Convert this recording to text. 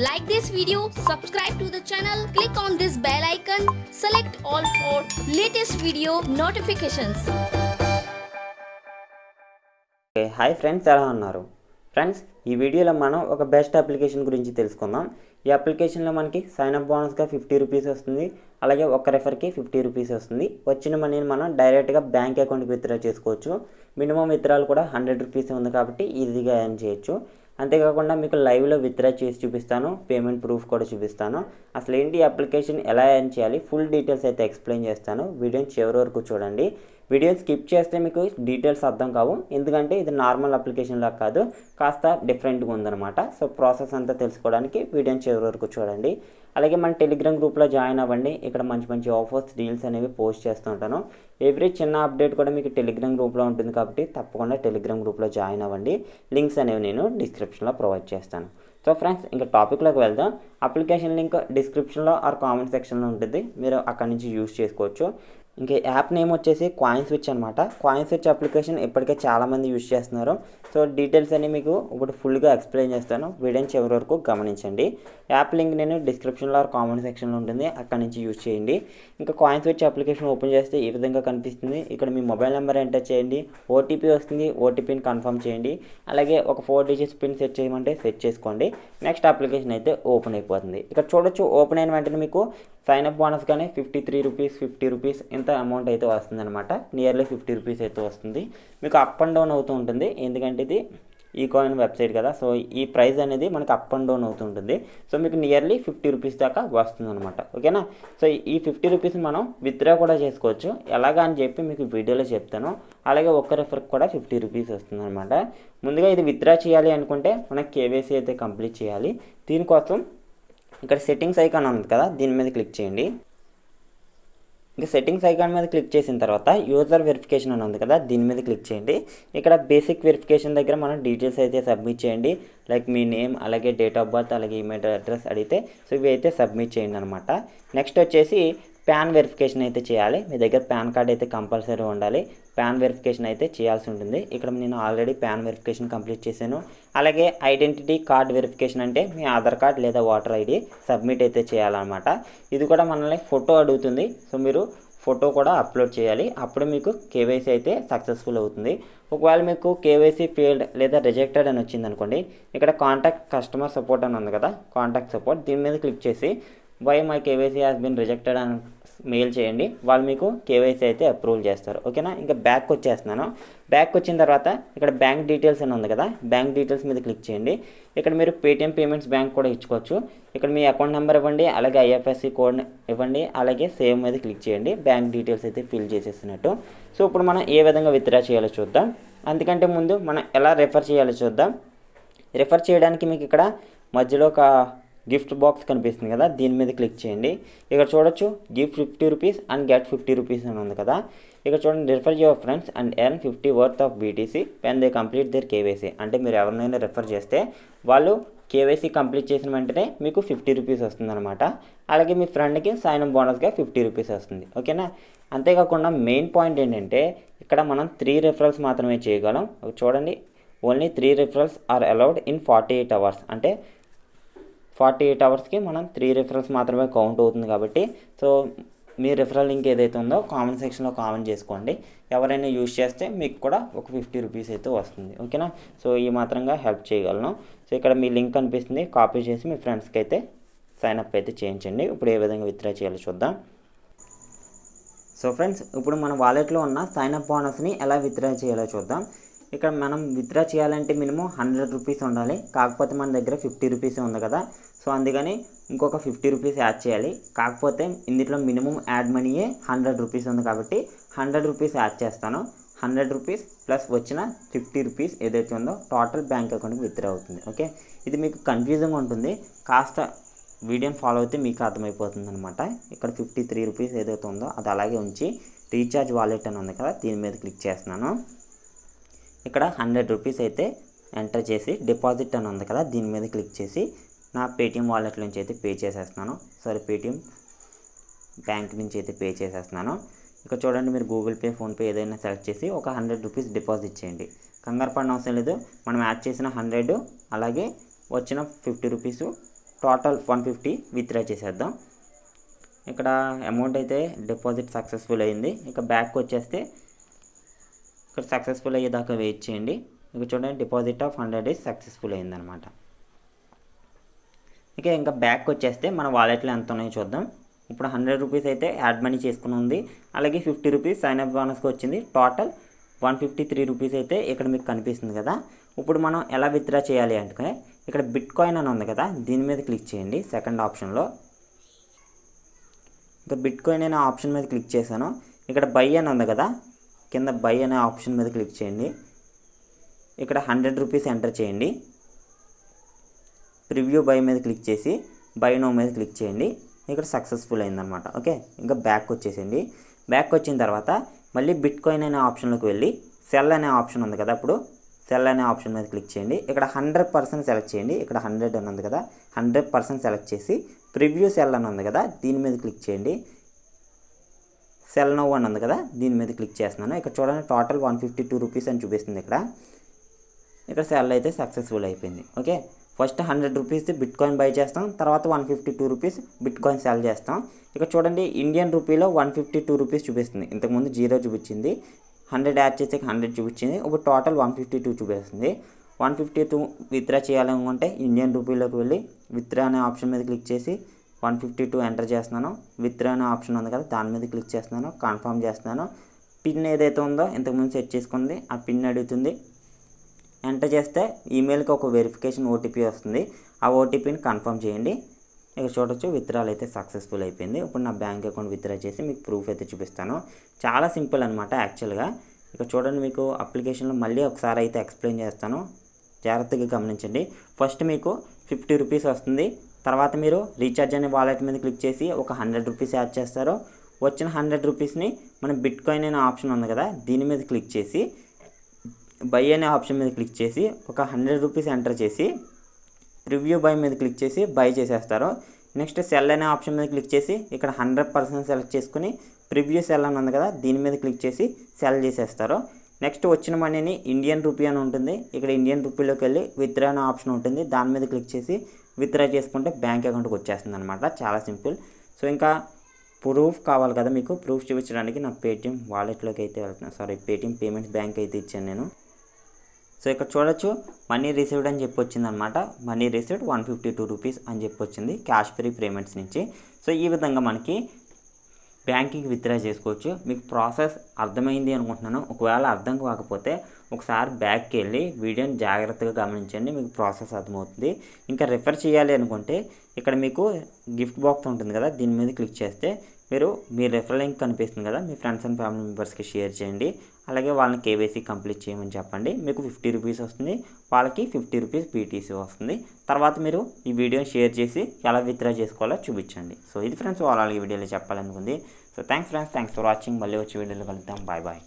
Like this video, subscribe to the channel, click on this bell icon, select all for latest video notifications. Hi friends, ఎలా ఉన్నారు? Friends, ఈ వీడియోలో మనం ఒక best application గురించి తెలుసుకుందాం. ఈ అప్లికేషన్లో మనకి సైన్ అప్ బోనస్గా 50 రూపీస్ వస్తుంది. అలాగే ఒక రెఫర్కి 50 రూపీస్ వస్తుంది. వచ్చిన మనీని మనం డైరెక్ట్గా బ్యాంక్ అకౌంట్కి విత్డ్రా చేసుకోవచ్చు. మినిమం విత్డ్రాలు కూడా 100 రూపీస్ ఉంది కాబట్టి ఈజీగా ఎర్న్ చేయొచ్చు. అంతేకాకుండా మీకు లైవ్లో విత్డ్రా చేసి చూపిస్తాను, పేమెంట్ ప్రూఫ్ కూడా చూపిస్తాను. అసలు ఏంటి అప్లికేషన్ ఎలా ఎర్న్ చేయాలి ఫుల్ డీటెయిల్స్ అయితే ఎక్స్ప్లెయిన్ చేస్తాను. వీడియోని చివరి వరకు చూడండి. వీడియోని స్కిప్ చేస్తే మీకు డీటెయిల్స్ అర్థం కావు, ఎందుకంటే ఇది నార్మల్ అప్లికేషన్లా కాదు, కాస్త డిఫరెంట్గా ఉందన్నమాట. సో ప్రాసెస్ అంతా తెలుసుకోవడానికి వీడియోని చివరి వరకు చూడండి. అలాగే మన టెలిగ్రామ్ గ్రూప్లో జాయిన్ అవ్వండి. ఇక్కడ మంచి మంచి ఆఫర్స్, డీల్స్ అనేవి పోస్ట్ చేస్తూ ఉంటాను. ఎవ్రీ చిన్న అప్డేట్ కూడా మీకు టెలిగ్రామ్ గ్రూప్లో ఉంటుంది కాబట్టి తప్పకుండా టెలిగ్రామ్ గ్రూప్లో జాయిన్ అవ్వండి. లింక్స్ అనేవి నేను డిస్క్రిప్షన్లో ప్రొవైడ్ చేస్తాను. సో ఫ్రెండ్స్, ఇంకా టాపిక్లోకి వెళ్దాం. అప్లికేషన్ లింక్ డిస్క్రిప్షన్లో ఆర్ కామెంట్ సెక్షన్లో ఉంటుంది, మీరు అక్కడి నుంచి యూజ్ చేసుకోవచ్చు. ఇంకా యాప్ నేమ్ వచ్చేసి coinswitch అనమాట. coinswitch అప్లికేషన్ ఇప్పటికే చాలామంది యూజ్ చేస్తున్నారు. సో డీటెయిల్స్ అన్ని మీకు ఇప్పుడు ఫుల్గా ఎక్స్ప్లెయిన్ చేస్తాను, వీడియోని చివరి వరకు గమనించండి. యాప్ లింక్ నేను డిస్క్రిప్షన్లో కామెంట్ సెక్షన్లో ఉంటుంది, అక్కడి నుంచి యూజ్ చేయండి. ఇంకా coinswitch అప్లికేషన్ ఓపెన్ చేస్తే ఈ విధంగా కనిపిస్తుంది. ఇక్కడ మీ మొబైల్ నెంబర్ ఎంటర్ చేయండి, ఓటీపీ వస్తుంది, ఓటీపీని కన్ఫర్మ్ చేయండి. అలాగే ఒక 4 డిజిట్స్ పిన్ సెట్ చేయమంటే సెట్ చేసుకోండి. నెక్స్ట్ అప్లికేషన్ అయితే ఓపెన్ అయిపోతుంది. ఇక్కడ చూడొచ్చు, ఓపెన్ అయిన వెంటనే మీకు సైన్ అప్ బోనస్ కానీ 53 రూపీస్, 50 రూపీస్ ఇంత అమౌంట్ అయితే వస్తుంది అనమాట. నియర్లీ 50 రూపీస్ అయితే వస్తుంది. మీకు అప్ అండ్ డౌన్ అవుతూ ఉంటుంది, ఎందుకంటే ఇది ఈ కాయిన్ వెబ్సైట్ కదా. సో ఈ ప్రైస్ అనేది మనకి అప్ అండ్ డౌన్ అవుతూ ఉంటుంది. సో మీకు నియర్లీ 50 రూపీస్ దాకా వస్తుంది అనమాట. ఓకేనా? సో ఈ 50 రూపీస్ మనం విత్డ్రా కూడా చేసుకోవచ్చు. ఎలాగా అని చెప్పి మీకు వీడియోలో చెప్తాను. అలాగే ఒక్క రెఫర్కి కూడా 50 రూపీస్ వస్తుంది అనమాట. ముందుగా ఇది విత్డ్రా చేయాలి అనుకుంటే మనకి కేవైసీ అయితే కంప్లీట్ చేయాలి. దీనికోసం ఇక్కడ సెట్టింగ్స్ ఐకాన్ ఉంది కదా, దీని మీద క్లిక్ చేయండి. ఇంకా సెట్టింగ్స్ ఐకాన్ మీద క్లిక్ చేసిన తర్వాత యూజర్ వెరిఫికేషన్ అని ఉంది కదా, దీని మీద క్లిక్ చేయండి. ఇక్కడ బేసిక్ వెరిఫికేషన్ దగ్గర మనం డీటెయిల్స్ అయితే సబ్మిట్ చేయండి. లైక్ మీ నేమ్, అలాగే డేట్ ఆఫ్ బర్త్, అలాగే ఈమెయిల్ అడ్రస్ అడిగితే సో ఇవి అయితే సబ్మిట్ చేయండి అనమాట. నెక్స్ట్ వచ్చేసి ప్యాన్ వెరిఫికేషన్ అయితే చేయాలి. మీ దగ్గర పాన్ కార్డ్ అయితే కంపల్సరీ ఉండాలి. ప్యాన్ వెరిఫికేషన్ అయితే చేయాల్సి ఉంటుంది. ఇక్కడ నేను ఆల్రెడీ ప్యాన్ వెరిఫికేషన్ కంప్లీట్ చేశాను. అలాగే ఐడెంటిటీ కార్డ్ వెరిఫికేషన్ అంటే మీ ఆధార్ కార్డ్ లేదా ఓటర్ ఐడి సబ్మిట్ అయితే చేయాలన్నమాట. ఇది కూడా మనల్ని ఫోటో అడుగుతుంది. సో మీరు ఫోటో కూడా అప్లోడ్ చేయాలి, అప్పుడు మీకు కేవైసీ అయితే సక్సెస్ఫుల్ అవుతుంది. ఒకవేళ మీకు కేవైసీ ఫెయిల్డ్ లేదా రిజెక్టెడ్ అని వచ్చింది అనుకోండి, ఇక్కడ కాంటాక్ట్ కస్టమర్ సపోర్ట్ అని ఉంది కదా, కాంటాక్ట్ సపోర్ట్, దీని మీద క్లిక్ చేసి why my KYC has been rejected అని మెయిల్ చేయండి. వాళ్ళు మీకు కేవైసీ అయితే అప్రూవల్ చేస్తారు. ఓకేనా? ఇంకా బ్యాక్ వచ్చేస్తున్నాను. బ్యాక్ వచ్చిన తర్వాత ఇక్కడ బ్యాంక్ డీటెయిల్స్ అని ఉంది కదా, బ్యాంక్ డీటెయిల్స్ మీద క్లిక్ చేయండి. ఇక్కడ మీరు పేటిఎం పేమెంట్స్ బ్యాంక్ కూడా ఇచ్చుకోవచ్చు. ఇక్కడ మీ అకౌంట్ నెంబర్ ఇవ్వండి, అలాగే ఐఎఫ్ఎస్సి కోడ్ ఇవ్వండి, అలాగే సేవ్ మీద క్లిక్ చేయండి. బ్యాంక్ డీటెయిల్స్ అయితే ఫిల్ చేసేసినట్టు. సో ఇప్పుడు మనం ఏ విధంగా విత్డ్రా చేయాలో చూద్దాం. అందుకంటే ముందు మనం ఎలా రెఫర్ చేయాలో చూద్దాం. రెఫర్ చేయడానికి మీకు ఇక్కడ మధ్యలో ఒక గిఫ్ట్ బాక్స్ కనిపిస్తుంది కదా, దీని మీద క్లిక్ చేయండి. ఇక్కడ చూడొచ్చు, gift 50 rupees and get 50 rupees అని ఉంది కదా. ఇక్కడ చూడండి, refer your friends and earn 50 worth of BTC when they complete there KYC. అంటే మీరు ఎవరినైనా రెఫర్ చేస్తే వాళ్ళు కేవైసీ కంప్లీట్ చేసిన వెంటనే మీకు 50 రూపీస్ వస్తుందన్నమాట. అలాగే మీ ఫ్రెండ్కి సైన్ అప్ బోనస్గా 50 రూపీస్ వస్తుంది. ఓకేనా? అంతేకాకుండా మెయిన్ పాయింట్ ఏంటంటే ఇక్కడ మనం 3 రెఫరల్స్ మాత్రమే చేయగలం. చూడండి, only 3 referrals are allowed in 48 hours. అంటే 48 అవర్స్కి మనం 3 రెఫరల్స్ మాత్రమే కౌంట్ అవుతుంది కాబట్టి, సో మీ రెఫరల్ లింక్ ఏదైతే ఉందో కామెంట్ సెక్షన్లో కామెంట్ చేసుకోండి. ఎవరైనా యూజ్ చేస్తే మీకు కూడా ఒక 50 రూపీస్ అయితే వస్తుంది. ఓకేనా? సో ఈ మాత్రంగా హెల్ప్ చేయగలను. సో ఇక్కడ మీ లింక్ కనిపిస్తుంది, కాపీ చేసి మీ ఫ్రెండ్స్కి అయితే సైన్ అప్ అయితే చేయించండి. ఇప్పుడు ఏ విధంగా విత్డ్రా చేయాలో చూద్దాం. సో ఫ్రెండ్స్, ఇప్పుడు మన వాలెట్లో ఉన్న సైన్ అప్ బోనస్ని ఎలా విత్డ్రా చేయాలో చూద్దాం. ఇక్కడ మనం విత్డ్రా చేయాలంటే మినిమం 100 రూపీస్ ఉండాలి. కాకపోతే మన దగ్గర 50 రూపీసే ఉంది కదా, సో అందుకని ఇంకొక 50 రూపీస్ యాడ్ చేయాలి. కాకపోతే ఇందులో మినిమం యాడ్ మనీయే 100 రూపీస్ ఉంది కాబట్టి 100 రూపీస్ యాడ్ చేస్తాను. 100 రూపీస్ ప్లస్ వచ్చిన 50 రూపీస్ ఏదైతే ఉందో టోటల్ బ్యాంక్ అకౌంట్కి విత్డ్రా అవుతుంది. ఓకే, ఇది మీకు కన్ఫ్యూజింగ్ ఉంటుంది, కాస్త వీడియోని ఫాలో అయితే మీకు అర్థమైపోతుంది అనమాట. ఇక్కడ 53 రూపీస్ ఏదైతే ఉందో అది అలాగే ఉంచి రీఛార్జ్ వాలెట్ అని ఉంది కదా, దీని మీద క్లిక్ చేస్తున్నాను. ఇక్కడ 100 రూపీస్ అయితే ఎంటర్ చేసి డిపాజిట్ అని ఉంది కదా, దీని మీద క్లిక్ చేసి నా పేటిఎం వాలెట్ నుంచి అయితే పే చేసేస్తున్నాను. సారీ, పేటిఎం బ్యాంక్ నుంచి అయితే పే చేసేస్తున్నాను. ఇక్కడ చూడండి, మీరు గూగుల్ పే, ఫోన్పే ఏదైనా సెలెక్ట్ చేసి ఒక 100 రూపీస్ డిపాజిట్ చేయండి. కంగారు పడిన అవసరం లేదు. మనం యాడ్ చేసిన 100 అలాగే వచ్చిన 50 రూపీస్ టోటల్ 150 విత్డ్రా చేసేద్దాం. ఇక్కడ అమౌంట్ అయితే డిపాజిట్ సక్సెస్ఫుల్ అయింది. ఇక బ్యాక్ వచ్చేస్తే ఇక్కడ సక్సెస్ఫుల్ అయ్యేదాకా వెయిట్ చేయండి. ఇక చూడండి డిపాజిట్ ఆఫ్ 100 ఈజ్ సక్సెస్ఫుల్ అయిందనమాట. ఇక ఇంకా బ్యాక్ వచ్చేస్తే మన వాలెట్లో ఎంత ఉన్నాయో చూద్దాం. ఇప్పుడు 100 రూపీస్ అయితే యాడ్ మనీ చేసుకుని ఉంది. అలాగే 50 రూపీస్ సైన్ అప్ బోనస్కి వచ్చింది. టోటల్ 153 రూపీస్ అయితే ఇక్కడ మీకు కనిపిస్తుంది కదా. ఇప్పుడు మనం ఎలా విత్డ్రా చేయాలి అంటే ఇక్కడ బిట్ కాయిన్ అని ఉంది కదా, దీని మీద క్లిక్ చేయండి. సెకండ్ ఆప్షన్లో ఇంకా బిట్ కాయిన్ అనే ఆప్షన్ మీద క్లిక్ చేశాను. ఇక్కడ బై అని ఉంది కదా, కింద బై అనే ఆప్షన్ మీద క్లిక్ చేయండి. ఇక్కడ 100 రూపీస్ ఎంటర్ చేయండి. ప్రివ్యూ బై మీద క్లిక్ చేసి బై నో మీద క్లిక్ చేయండి. ఇక్కడ సక్సెస్ఫుల్ అయిందనమాట. ఓకే, ఇంకా బ్యాక్ వచ్చేసేయండి. బ్యాక్ వచ్చిన తర్వాత మళ్ళీ బిట్ కాయిన్ అనే ఆప్షన్లోకి వెళ్ళి సెల్ అనే ఆప్షన్ ఉంది కదా, అప్పుడు సెల్ అనే ఆప్షన్ మీద క్లిక్ చేయండి. ఇక్కడ 100% సెలెక్ట్ చేయండి. ఇక్కడ 100 అని ఉంది కదా, 100% సెలెక్ట్ చేసి ప్రివ్యూ సెల్ అని ఉంది కదా, దీని మీద క్లిక్ చేయండి. సెల్ నౌ అని ఉంది కదా, దీని మీద క్లిక్ చేస్తున్నాను. ఇక్కడ చూడండి టోటల్ 152 రూపీస్ అని చూపిస్తుంది. ఇక్కడ సెల్ అయితే సక్సెస్ఫుల్ అయిపోయింది. Okay, first 100 rupees bit coin by చేస్తాం, తర్వాత 152 రూపీస్ బిట్ కాయిన్ సెల్ చేస్తాం. ఇక్కడ చూడండి ఇండియన్ రూపీలో 152 రూపీస్ చూపిస్తుంది. ఇంతకుముందు 0 చూపించింది, 100 యాడ్ చేసి 100 చూపించింది. ఇప్పుడు టోటల్ 152 చూపిస్తుంది. 152 విత్డ్రా చేయాలనుకుంటే ఇండియన్ రూపీలోకి వెళ్ళి విత్డ్రా అనే ఆప్షన్ మీద క్లిక్ చేసి 152 ఎంటర్ చేస్తున్నాను. విత్డ్రా అనే ఆప్షన్ ఉంది కదా, దాని మీద క్లిక్ చేస్తున్నాను, కన్ఫర్మ్ చేస్తున్నాను. పిన్ ఏదైతే ఉందో ఇంతకుముందు సెట్ చేసుకుంది ఆ పిన్ అడుగుతుంది. ఎంటర్ చేస్తే ఈమెయిల్కి ఒక వెరిఫికేషన్ ఓటీపీ వస్తుంది. ఆ ఓటీపీని కన్ఫర్మ్ చేయండి. ఇక్కడ చూడొచ్చు విత్డ్రాల్ అయితే సక్సెస్ఫుల్ అయిపోయింది. ఇప్పుడు నా బ్యాంక్ అకౌంట్ విత్డ్రా చేసి మీకు ప్రూఫ్ అయితే చూపిస్తాను. చాలా సింపుల్ అనమాట యాక్చువల్గా. ఇక్కడ చూడండి మీకు అప్లికేషన్లో మళ్ళీ ఒకసారి అయితే ఎక్స్ప్లెయిన్ చేస్తాను, జాగ్రత్తగా గమనించండి. ఫస్ట్ మీకు 50 రూపీస్ వస్తుంది. తర్వాత మీరు రీఛార్జ్ అనే వాలెట్ మీద క్లిక్ చేసి ఒక 100 రూపీస్ యాడ్ చేస్తారు. వచ్చిన 100 రూపీస్ని మనం బిట్ కాయిన్ అనే ఆప్షన్ ఉంది కదా, దీని మీద క్లిక్ చేసి బై అనే ఆప్షన్ మీద క్లిక్ చేసి ఒక 100 రూపీస్ ఎంటర్ చేసి ప్రివ్యూ బై మీద క్లిక్ చేసి బై చేసేస్తారు. నెక్స్ట్ సెల్ అనే ఆప్షన్ మీద క్లిక్ చేసి ఇక్కడ 100% సెలెక్ట్ చేసుకుని ప్రివ్యూ సెల్ అని ఉంది కదా, దీని మీద క్లిక్ చేసి సెల్ చేసేస్తారు. నెక్స్ట్ వచ్చిన మనీని ఇండియన్ రూపీ అని ఉంటుంది, ఇక్కడ ఇండియన్ రూపీలోకి వెళ్ళి విత్డ్రా అనే ఆప్షన్ ఉంటుంది, దాని మీద క్లిక్ చేసి విత్డ్రా చేసుకుంటే బ్యాంక్ అకౌంట్కి వచ్చేస్తుంది అనమాట. చాలా సింపుల్. సో ఇంకా ప్రూఫ్ కావాలి కదా మీకు, ప్రూఫ్ చూపించడానికి నా పేటిఎం వాలెట్లోకి అయితే వెళ్తున్నాను. పేటిఎం పేమెంట్స్ బ్యాంక్ అయితే ఇచ్చాను నేను. సో ఇక్కడ చూడొచ్చు మనీ రిసీవ్డ్ అని చెప్పి వచ్చింది అనమాట. మనీ రిసీవ్డ్ 152 రూపీస్ అని చెప్పి వచ్చింది క్యాష్ ఫ్రీ పేమెంట్స్ నుంచి. సో ఈ విధంగా మనకి బ్యాంకింగ్ విత్డ్రా చేసుకోవచ్చు. మీకు ప్రాసెస్ అర్థమైంది అనుకుంటున్నాను. ఒకవేళ అర్థం కాకపోతే ఒకసారి బ్యాక్కి వెళ్ళి వీడియోని జాగ్రత్తగా గమనించండి, మీకు ప్రాసెస్ అర్థమవుతుంది. ఇంకా రిఫర్ చేయాలి అనుకుంటే ఇక్కడ మీకు గిఫ్ట్ బాక్స్ ఉంటుంది కదా, దీని మీద క్లిక్ చేస్తే మీరు మీ రెఫరల్ లింక్ కనిపిస్తుంది కదా, మీ ఫ్రెండ్స్ అండ్ ఫ్యామిలీ మెంబర్స్కి షేర్ చేయండి. అలాగే వాళ్ళని కేవైసీ కంప్లీట్ చేయమని చెప్పండి. మీకు 50 రూపీస్ వస్తుంది, వాళ్ళకి 50 రూపీస్ పీటీసీ వస్తుంది. తర్వాత మీరు ఈ వీడియోని షేర్ చేసి ఎలా విత్డ్రా చేసుకోవాలో చూపించండి. సో ఇది ఫ్రెండ్స్ వాళ్ళ వీడియోలో చెప్పాలనుకుంది. So thanks friends, thanks for watching. మళ్ళీ వచ్చే వీడియోలో కలుద్దాం. Bye bye.